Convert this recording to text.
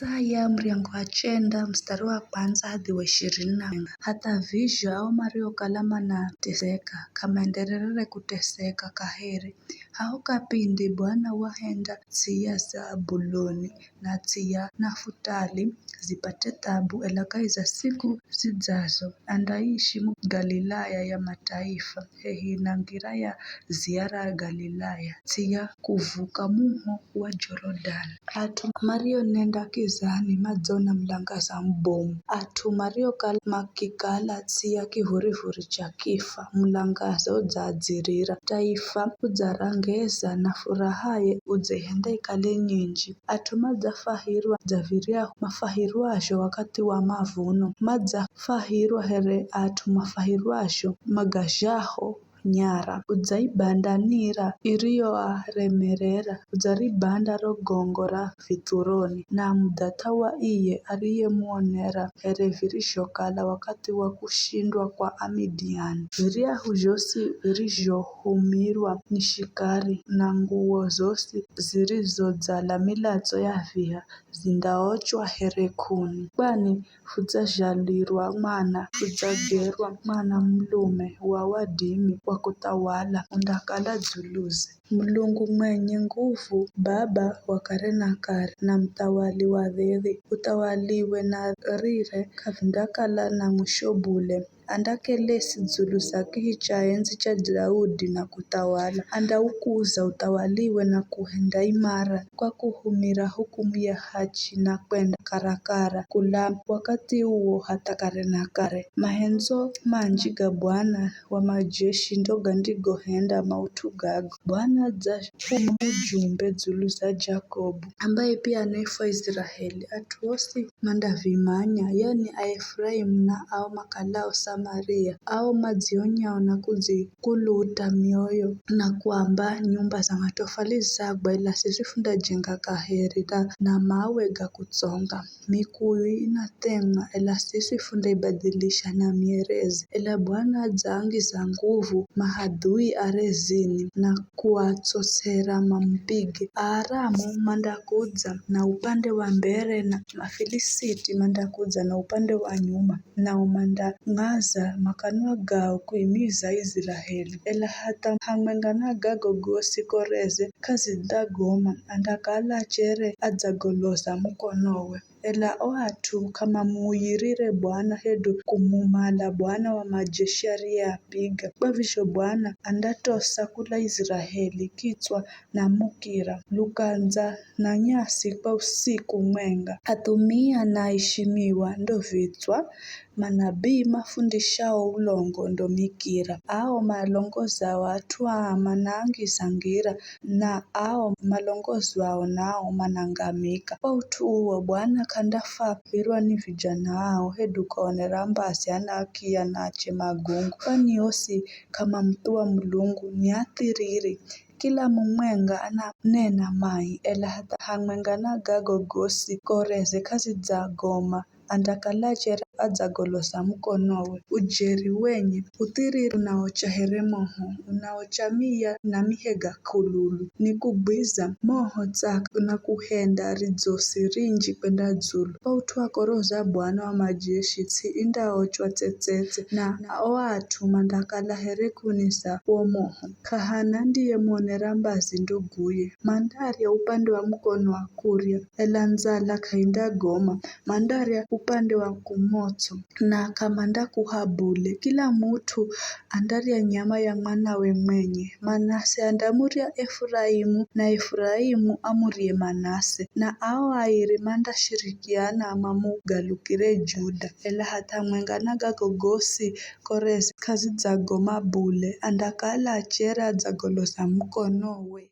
Isaya mriango wa 9 mstari wa 1 hadi wa 20. Hata vizho ao mario kalama na teseka kama enderere kuteseka kaheri hao kapindi Bwana wahenda tsiya Zabuloni na tsiya Nafutali zipate tabu elakai za siku zijazo. Andaishi Galilaya ya mataifa hehi na ngira ya ziara Galilaya tsiya kuvuka muho wa Jordan. Atu mario nenda kizani madzona mlangaza mbomu. Atu mario makikala tsiya kihurihuri cha kifa mlangaza udzadzirira taifa udzarangeza na furahaye udzehenda ikale nyinji. Atu madzafahirwa dzaviria mafahirwasho wakati wa mavuno madzafahirwa here atu mafahirwasho magajaho nyara udzaibandanira iriyoaremerera udzaribanda rogongora vituroni na mudhatawa iye ariyemuonera here virishokala wakati wa kushindwa kwa Amidiani. Viriahu zhosi virizhohumirwa nishikari na nguo zosi zirizodzala milatso ya viha zindaochwa here kuni. Kwani fudzazhalirwa mwana fudzagerwa mwana mlume wa wadimi wa kutawala undakala dzuluzi. Mulungu mwenye nguvu, Baba wa kare na kare na mtawali wa dhidhi utawaliwe na rire kavindakala na mushobule andakelesi dzulu sakihi cha enzi cha Daudi na kutawala andaukuza utawaliwe na kuhenda imara kwa kuhumira hukumu ya hachi na kwenda karakara kula wakati huo hata kare na kare. Mahenzo manjiga Bwana wa majeshi ndoga ndigohenda mautu gago. Bwana dzahuma ujumbe dzulu za Jacobu ambaye pia anaitwa Israeli atuosi mandavimanya yani Aefraimu na ao makalao Samaria ao madzionyao na kuzikuluta mioyo na kuamba nyumba za matofali zagwa ila sizifunda jenga kaheri na mawe ga kutsonga mikuyu inatemwa ila sizifunda ibadilisha na mierezi ila Bwana dzaangiza nguvu mahadui arezini na kuwatsosera mampige Aramu mandakudza na upande wa mbere na Mafilisiti mandakudza na upande wa nyuma na umandang'aza makanwa gao kuimiza Israeli ela hata hamwengana gago gosi koreze kazi dagoma andakala chere adzagoloza mukonowe ela oatu kama muuyirire Bwana hedu kumumala Bwana wa majeshi ariyapiga bavisho Bwana andatosa kula Israeli kitswa na mukira lukanza na nyasi kwa usiku mwenga atumia na ishimiwa ndo vitswa manabii mafundishao ulongo ndo mikira ao malongoza watu manangiza ngira na ao malongozwao nao manangamika kwa utu uo Bwana kandafapirwa ni vijana ao hedu kaonera mbasi anakia nache magungu kwani osi kama mtu wa Mulungu ni athiriri kila mumwenga ananena mai ela hata hamwengana gago gosi koreze kazi dzagoma andakalache adzagolosa mukonowe ujeri wenye utiriri unaocha here moho unaochamia na mihega kululu ni kubwiza moho tsaka na kuhenda ridzosi rinji kwenda dzulu pautwa koroza Bwana wa majeshi tsi indaochwa tsetsetse na oatu mandakala here kunisa womoho kahana ndiye muonera mbazi nduguye mandari ya upande wa mkono wa kuria ela nzala kainda goma mandari ya upande wa kumotso na kamanda kuhabule kila mutu andari ya nyama ya mwanawe mwenye Manase andamuria Efraimu na Efraimu amurie Manase na ao airi manda shirikiana amamugalukire Juda ela hata mwengana gago gosi korezi kazi dzagoma bule andakala achera dzagoloza mukonowe.